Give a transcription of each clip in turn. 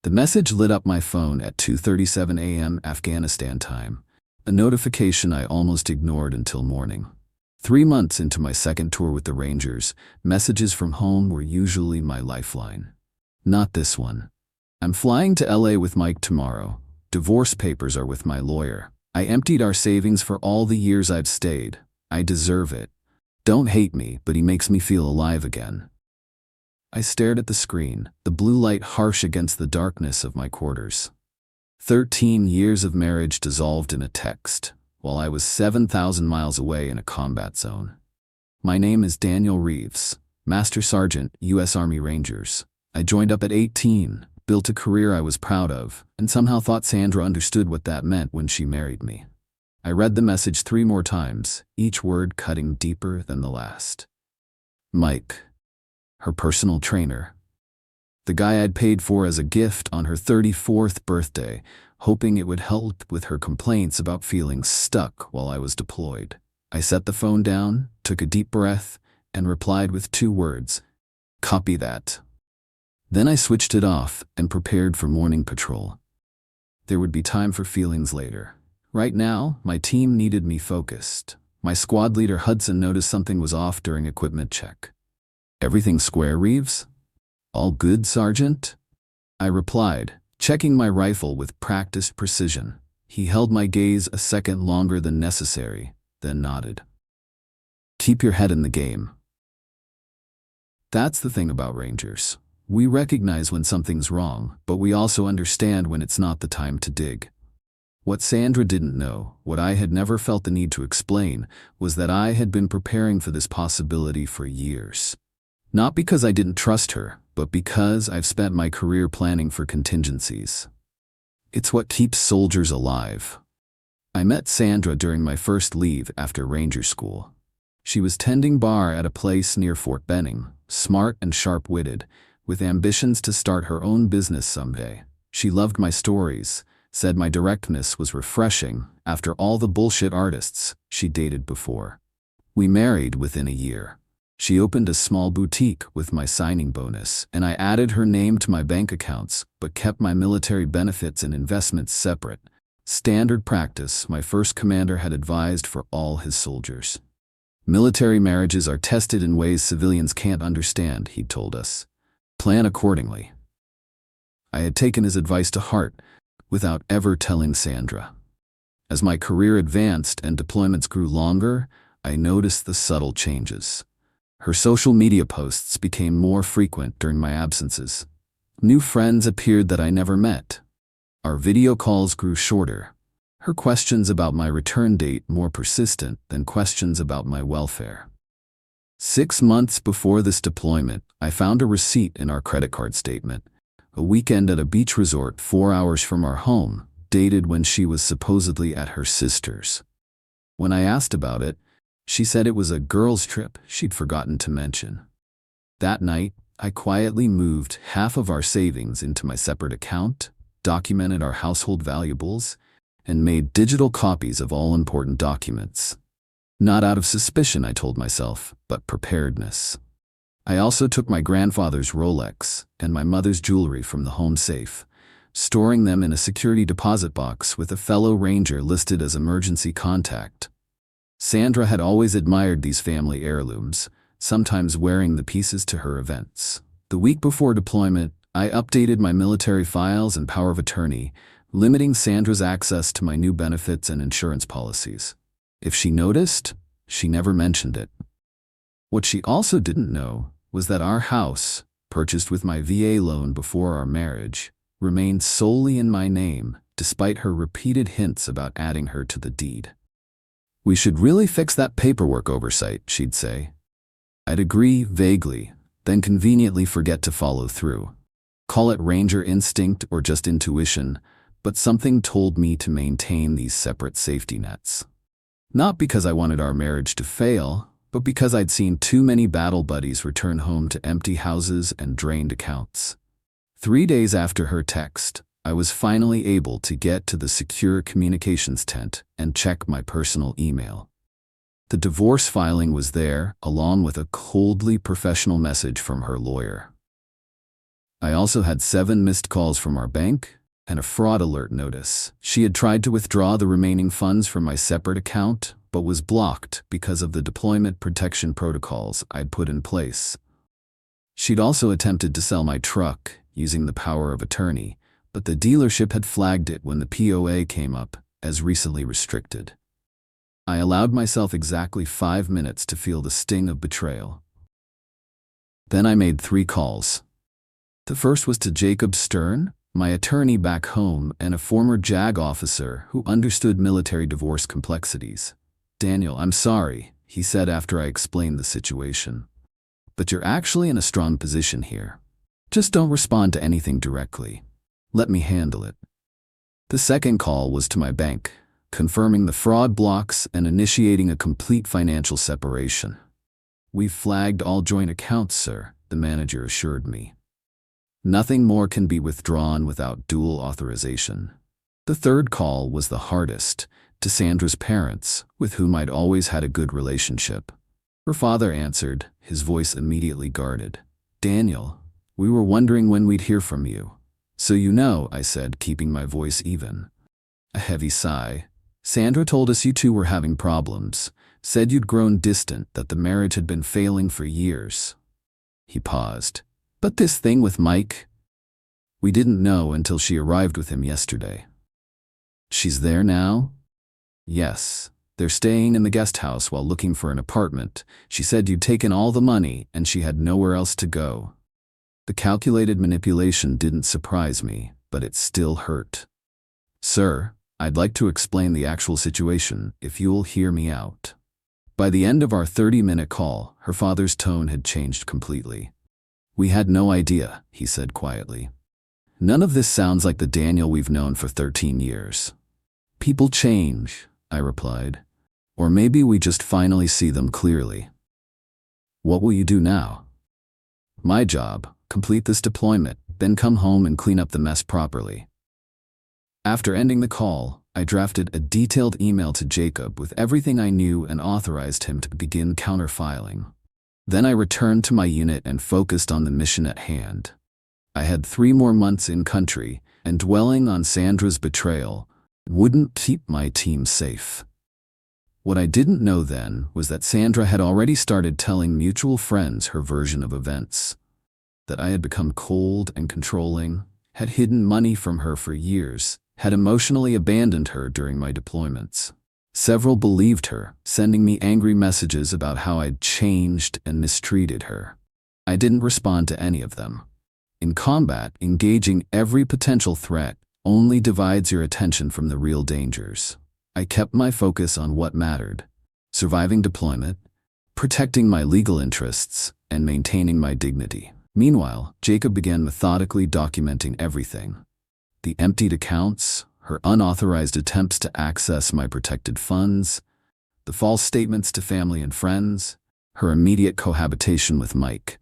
The message lit up my phone at 2:37 a.m. Afghanistan time, a notification I almost ignored until morning. 3 months into my second tour with the Rangers, messages from home were usually my lifeline. Not this one. I'm flying to LA with Mike tomorrow. Divorce papers are with my lawyer. I emptied our savings for all the years I've stayed. I deserve it. Don't hate me, but he makes me feel alive again. I stared at the screen, the blue light harsh against the darkness of my quarters. 13 years of marriage dissolved in a text, while I was 7,000 miles away in a combat zone. My name is Daniel Reeves, Master Sergeant, U.S. Army Rangers. I joined up at 18, built a career I was proud of, and somehow thought Sandra understood what that meant when she married me. I read the message 3 more times, each word cutting deeper than the last. Mike. Her personal trainer. The guy I'd paid for as a gift on her 34th birthday, hoping it would help with her complaints about feeling stuck while I was deployed. I set the phone down, took a deep breath, and replied with 2 words. Copy that. Then I switched it off and prepared for morning patrol. There would be time for feelings later. Right now, my team needed me focused. My squad leader Hudson noticed something was off during equipment check. Everything square, Reeves? All good, Sergeant? I replied, checking my rifle with practiced precision. He held my gaze a second longer than necessary, then nodded. Keep your head in the game. That's the thing about Rangers. We recognize when something's wrong, but we also understand when it's not the time to dig. What Sandra didn't know, what I had never felt the need to explain, was that I had been preparing for this possibility for years. Not because I didn't trust her, but because I've spent my career planning for contingencies. It's what keeps soldiers alive. I met Sandra during my first leave after Ranger School. She was tending bar at a place near Fort Benning, smart and sharp-witted, with ambitions to start her own business someday. She loved my stories, said my directness was refreshing after all the bullshit artists she dated before. We married within a year. She opened a small boutique with my signing bonus, and I added her name to my bank accounts, but kept my military benefits and investments separate. Standard practice my first commander had advised for all his soldiers. Military marriages are tested in ways civilians can't understand, he told us. Plan accordingly. I had taken his advice to heart, without ever telling Sandra. As my career advanced and deployments grew longer, I noticed the subtle changes. Her social media posts became more frequent during my absences. New friends appeared that I never met. Our video calls grew shorter. Her questions about my return date more persistent than questions about my welfare. 6 months before this deployment, I found a receipt in our credit card statement. A weekend at a beach resort 4 hours from our home, dated when she was supposedly at her sister's. When I asked about it, she said it was a girls' trip she'd forgotten to mention. That night, I quietly moved half of our savings into my separate account, documented our household valuables, and made digital copies of all important documents. Not out of suspicion, I told myself, but preparedness. I also took my grandfather's Rolex and my mother's jewelry from the home safe, storing them in a security deposit box with a fellow Ranger listed as emergency contact. Sandra had always admired these family heirlooms, sometimes wearing the pieces to her events. The week before deployment, I updated my military files and power of attorney, limiting Sandra's access to my new benefits and insurance policies. If she noticed, she never mentioned it. What she also didn't know was that our house, purchased with my VA loan before our marriage, remained solely in my name, despite her repeated hints about adding her to the deed. We should really fix that paperwork oversight, she'd say. I'd agree vaguely, then conveniently forget to follow through. Call it Ranger instinct or just intuition, but something told me to maintain these separate safety nets. Not because I wanted our marriage to fail, but because I'd seen too many battle buddies return home to empty houses and drained accounts. 3 days after her text, I was finally able to get to the secure communications tent and check my personal email. The divorce filing was there, along with a coldly professional message from her lawyer. I also had 7 missed calls from our bank and a fraud alert notice. She had tried to withdraw the remaining funds from my separate account, but was blocked because of the deployment protection protocols I'd put in place. She'd also attempted to sell my truck using the power of attorney, but the dealership had flagged it when the POA came up as recently restricted. I allowed myself exactly 5 minutes to feel the sting of betrayal. Then I made 3 calls. The first was to Jacob Stern, my attorney back home and a former JAG officer who understood military divorce complexities. "Daniel, I'm sorry," he said after I explained the situation. "But you're actually in a strong position here. Just don't respond to anything directly. Let me handle it." The second call was to my bank, confirming the fraud blocks and initiating a complete financial separation. "We've flagged all joint accounts, sir," the manager assured me. "Nothing more can be withdrawn without dual authorization." The third call was the hardest, to Sandra's parents, with whom I'd always had a good relationship. Her father answered, his voice immediately guarded. "Daniel, we were wondering when we'd hear from you." "So you know," I said, keeping my voice even. A heavy sigh. "Sandra told us you two were having problems, said you'd grown distant, that the marriage had been failing for years." He paused. "But this thing with Mike?" "We didn't know until she arrived with him yesterday." "She's there now?" "Yes. They're staying in the guest house while looking for an apartment. She said you'd taken all the money and she had nowhere else to go." The calculated manipulation didn't surprise me, but it still hurt. "Sir, I'd like to explain the actual situation, if you'll hear me out." By the end of our 30-minute call, her father's tone had changed completely. "We had no idea," he said quietly. "None of this sounds like the Daniel we've known for 13 years. People change," I replied. "Or maybe we just finally see them clearly." "What will you do now?" "My job, complete this deployment, then come home and clean up the mess properly." After ending the call, I drafted a detailed email to Jacob with everything I knew and authorized him to begin counterfiling. Then I returned to my unit and focused on the mission at hand. I had 3 more months in country, and dwelling on Sandra's betrayal wouldn't keep my team safe. What I didn't know then was that Sandra had already started telling mutual friends her version of events. That I had become cold and controlling, had hidden money from her for years, had emotionally abandoned her during my deployments. Several believed her, sending me angry messages about how I'd changed and mistreated her. I didn't respond to any of them. In combat, engaging every potential threat only divides your attention from the real dangers. I kept my focus on what mattered: surviving deployment, protecting my legal interests, and maintaining my dignity. Meanwhile, Jacob began methodically documenting everything. The emptied accounts, her unauthorized attempts to access my protected funds, the false statements to family and friends, her immediate cohabitation with Mike.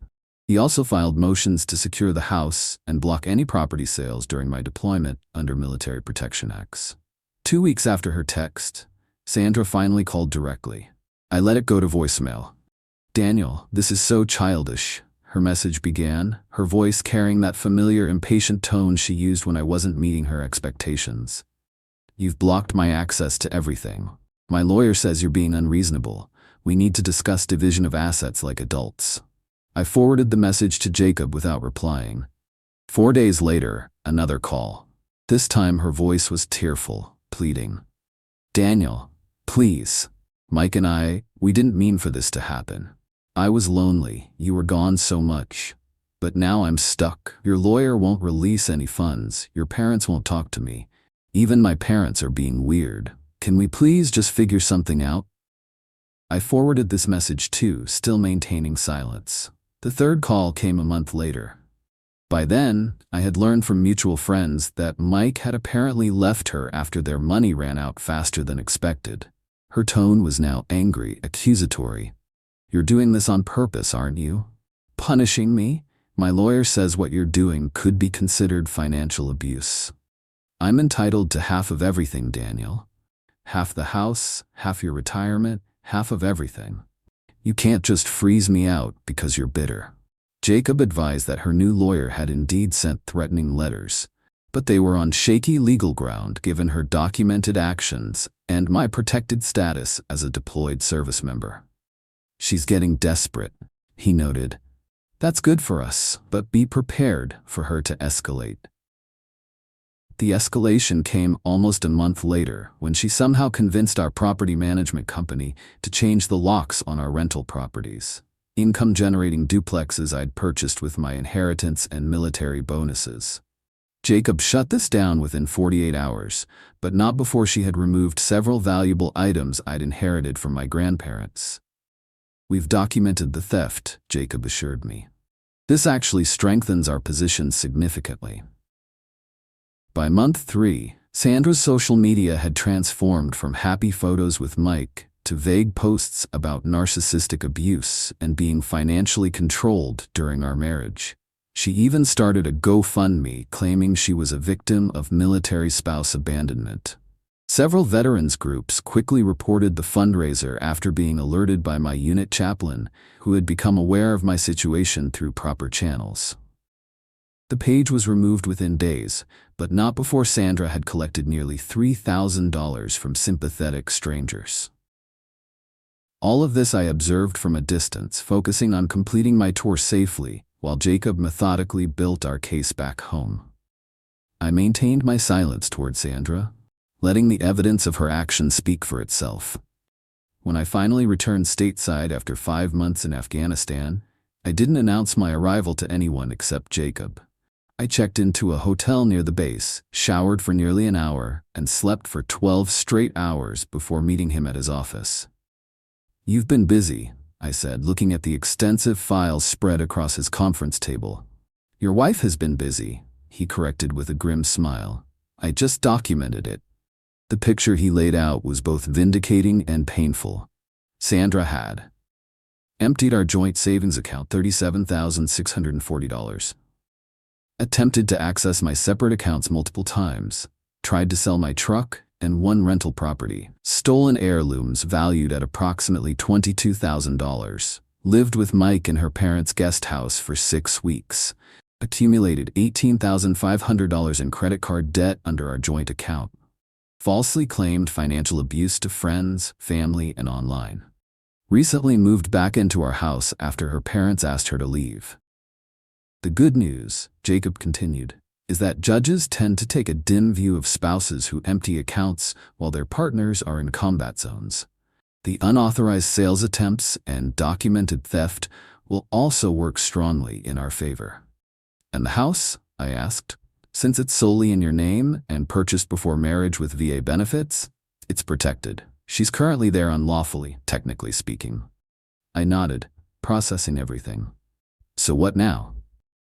He also filed motions to secure the house and block any property sales during my deployment under Military Protection Acts. 2 weeks after her text, Sandra finally called directly. I let it go to voicemail. "Daniel, this is so childish," her message began, her voice carrying that familiar impatient tone she used when I wasn't meeting her expectations. "You've blocked my access to everything. My lawyer says you're being unreasonable. We need to discuss division of assets like adults." I forwarded the message to Jacob without replying. 4 days later, another call. This time her voice was tearful, pleading. "Daniel, please. Mike and we didn't mean for this to happen. I was lonely, you were gone so much. But now I'm stuck. Your lawyer won't release any funds, your parents won't talk to me. Even my parents are being weird. Can we please just figure something out?" I forwarded this message too, still maintaining silence. The third call came a month later. By then, I had learned from mutual friends that Mike had apparently left her after their money ran out faster than expected. Her tone was now angry, accusatory. "You're doing this on purpose, aren't you? Punishing me? My lawyer says what you're doing could be considered financial abuse. I'm entitled to half of everything, Daniel. Half the house, half your retirement, half of everything. You can't just freeze me out because you're bitter." Jacob advised that her new lawyer had indeed sent threatening letters, but they were on shaky legal ground given her documented actions and my protected status as a deployed service member. "She's getting desperate," he noted. "That's good for us, but be prepared for her to escalate." The escalation came almost a month later when she somehow convinced our property management company to change the locks on our rental properties, income-generating duplexes I'd purchased with my inheritance and military bonuses. Jacob shut this down within 48 hours, but not before she had removed several valuable items I'd inherited from my grandparents. "We've documented the theft," Jacob assured me. "This actually strengthens our position significantly." By month 3, Sandra's social media had transformed from happy photos with Mike to vague posts about narcissistic abuse and being financially controlled during our marriage. She even started a GoFundMe claiming she was a victim of military spouse abandonment. Several veterans groups quickly reported the fundraiser after being alerted by my unit chaplain, who had become aware of my situation through proper channels. The page was removed within days, but not before Sandra had collected nearly $3,000 from sympathetic strangers. All of this I observed from a distance, focusing on completing my tour safely, while Jacob methodically built our case back home. I maintained my silence toward Sandra, letting the evidence of her actions speak for itself. When I finally returned stateside after 5 months in Afghanistan, I didn't announce my arrival to anyone except Jacob. I checked into a hotel near the base, showered for nearly an hour, and slept for 12 straight hours before meeting him at his office. "You've been busy," I said, looking at the extensive files spread across his conference table. "Your wife has been busy," he corrected with a grim smile. "I just documented it." The picture he laid out was both vindicating and painful. Sandra had emptied our joint savings account $37,640. Attempted to access my separate accounts multiple times, tried to sell my truck and one rental property, stolen heirlooms valued at approximately $22,000, lived with Mike in her parents' guest house for 6 weeks, accumulated $18,500 in credit card debt under our joint account, falsely claimed financial abuse to friends, family, and online. Recently moved back into our house after her parents asked her to leave. "The good news," Jacob continued, "is that judges tend to take a dim view of spouses who empty accounts while their partners are in combat zones. The unauthorized sales attempts and documented theft will also work strongly in our favor." "And the house?" I asked. "Since it's solely in your name and purchased before marriage with VA benefits, it's protected. She's currently there unlawfully, technically speaking." I nodded, processing everything. "So what now?"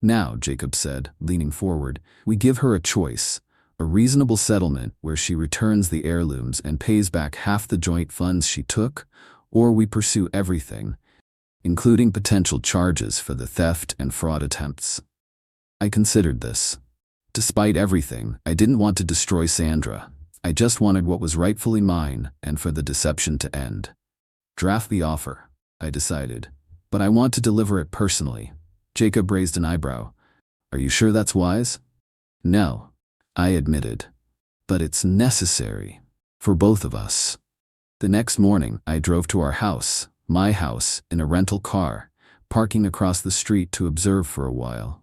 "Now," Jacob said, leaning forward, "we give her a choice, a reasonable settlement where she returns the heirlooms and pays back half the joint funds she took, or we pursue everything, including potential charges for the theft and fraud attempts." I considered this. Despite everything, I didn't want to destroy Sandra. I just wanted what was rightfully mine and for the deception to end. "Draft the offer," I decided, "but I want to deliver it personally." Jacob raised an eyebrow. "Are you sure that's wise?" "No," I admitted, "but it's necessary for both of us." The next morning, I drove to our house, my house, in a rental car, parking across the street to observe for a while.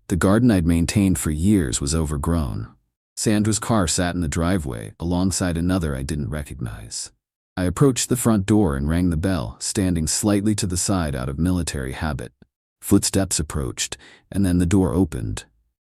The garden I'd maintained for years was overgrown. Sandra's car sat in the driveway alongside another I didn't recognize. I approached the front door and rang the bell, standing slightly to the side out of military habit. Footsteps approached, and then the door opened.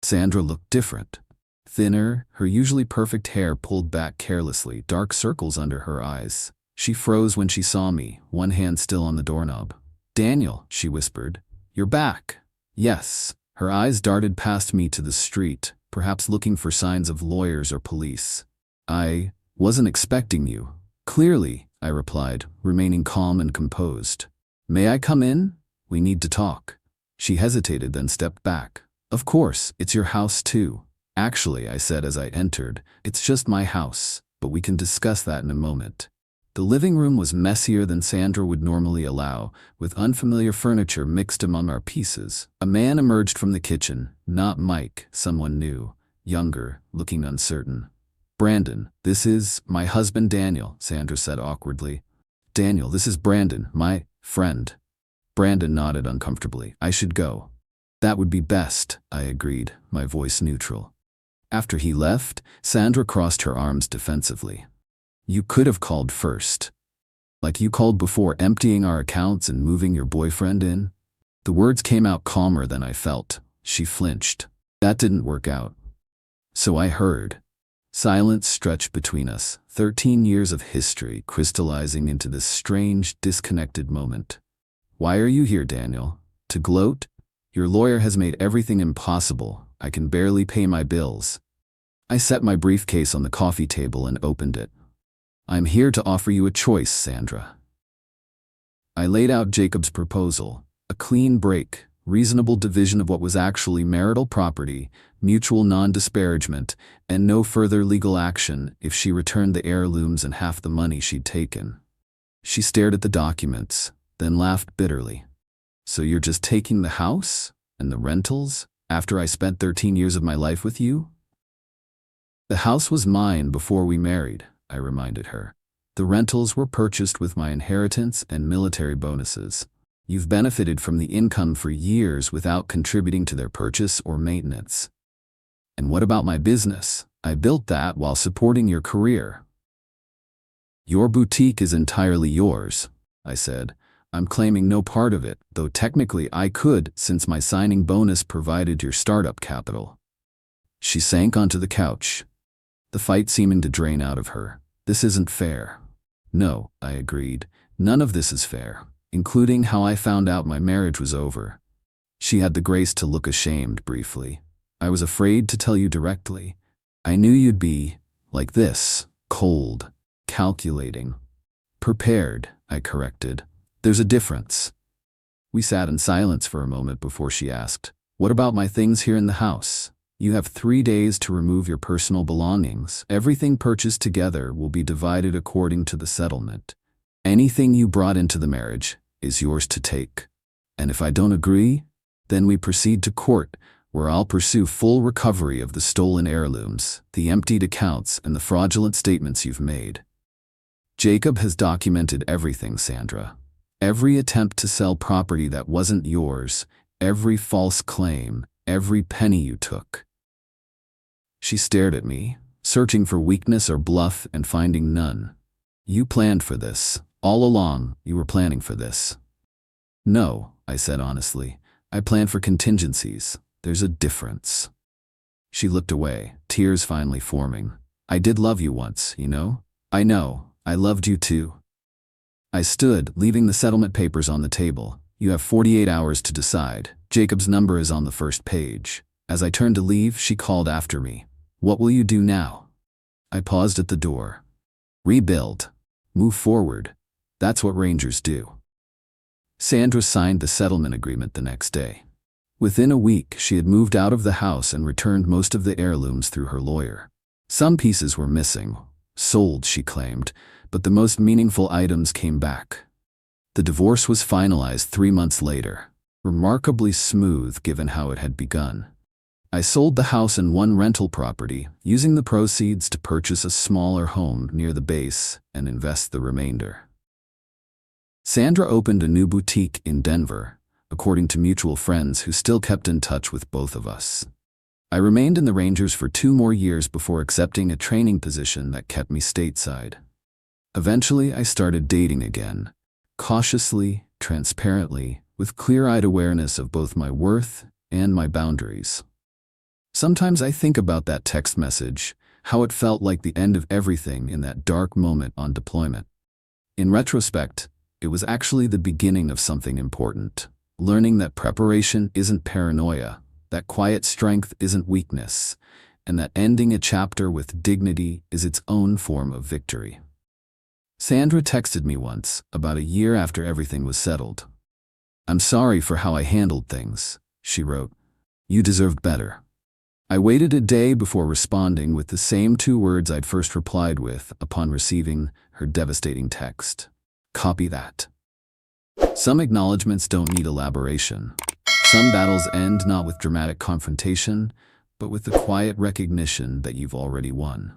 Sandra looked different. Thinner, her usually perfect hair pulled back carelessly, dark circles under her eyes. She froze when she saw me, one hand still on the doorknob. "Daniel," she whispered, "you're back." "Yes." Her eyes darted past me to the street, perhaps looking for signs of lawyers or police. "I wasn't expecting you." "Clearly," I replied, remaining calm and composed. "May I come in? We need to talk." She hesitated, then stepped back. "Of course, it's your house too." "Actually," I said as I entered, "it's just my house, but we can discuss that in a moment." The living room was messier than Sandra would normally allow, with unfamiliar furniture mixed among our pieces. A man emerged from the kitchen, not Mike, someone new, younger, looking uncertain. "Brandon, this is my husband Daniel," Sandra said awkwardly. "Daniel, this is Brandon, my friend." Brandon nodded uncomfortably. "I should go." "That would be best," I agreed, my voice neutral. After he left, Sandra crossed her arms defensively. "You could have called first. Like you called before emptying our accounts and moving your boyfriend in." The words came out calmer than I felt. She flinched. "That didn't work out." "So I heard." Silence stretched between us, 13 years of history crystallizing into this strange, disconnected moment. "Why are you here, Daniel? To gloat? Your lawyer has made everything impossible. I can barely pay my bills." I set my briefcase on the coffee table and opened it. "I'm here to offer you a choice, Sandra." I laid out Jacob's proposal, a clean break, reasonable division of what was actually marital property, mutual non-disparagement, and no further legal action if she returned the heirlooms and half the money she'd taken. She stared at the documents, then laughed bitterly. "So you're just taking the house and the rentals after I spent 13 years of my life with you?" "The house was mine before we married," I reminded her. "The rentals were purchased with my inheritance and military bonuses. You've benefited from the income for years without contributing to their purchase or maintenance." "And what about my business? I built that while supporting your career." "Your boutique is entirely yours," I said. "I'm claiming no part of it, though technically I could since my signing bonus provided your startup capital." She sank onto the couch, the fight seeming to drain out of her. "This isn't fair." "No," I agreed. "None of this is fair, including how I found out my marriage was over." She had the grace to look ashamed briefly. "I was afraid to tell you directly. I knew you'd be like this, cold, calculating." "Prepared," I corrected. "There's a difference." We sat in silence for a moment before she asked, "What about my things here in the house? You have 3 days to remove your personal belongings. Everything purchased together will be divided according to the settlement. Anything you brought into the marriage is yours to take. And if I don't agree, then we proceed to court, where I'll pursue full recovery of the stolen heirlooms, the emptied accounts, and the fraudulent statements you've made." "Jacob has documented everything, Sandra. Every attempt to sell property that wasn't yours, every false claim, every penny you took." She stared at me, searching for weakness or bluff and finding none. "You planned for this. All along, you were planning for this." "No," I said honestly. "I planned for contingencies. There's a difference." She looked away, tears finally forming. "I did love you once, you know?" "I know. I loved you too." I stood, leaving the settlement papers on the table. "You have 48 hours to decide. Jacob's number is on the first page." As I turned to leave, she called after me. "What will you do now?" I paused at the door. "Rebuild. Move forward. That's what Rangers do." Sandra signed the settlement agreement the next day. Within a week, she had moved out of the house and returned most of the heirlooms through her lawyer. Some pieces were missing, sold, she claimed, but the most meaningful items came back. The divorce was finalized 3 months later, remarkably smooth given how it had begun. I sold the house and one rental property, using the proceeds to purchase a smaller home near the base and invest the remainder. Sandra opened a new boutique in Denver, according to mutual friends who still kept in touch with both of us. I remained in the Rangers for 2 more years before accepting a training position that kept me stateside. Eventually, I started dating again, cautiously, transparently, with clear-eyed awareness of both my worth and my boundaries. Sometimes I think about that text message, how it felt like the end of everything in that dark moment on deployment. In retrospect, it was actually the beginning of something important, learning that preparation isn't paranoia, that quiet strength isn't weakness, and that ending a chapter with dignity is its own form of victory. Sandra texted me once, about a year after everything was settled. "I'm sorry for how I handled things," she wrote. "You deserved better." I waited a day before responding with the same 2 words I'd first replied with upon receiving her devastating text. Copy that. Some acknowledgments don't need elaboration. Some battles end not with dramatic confrontation, but with the quiet recognition that you've already won.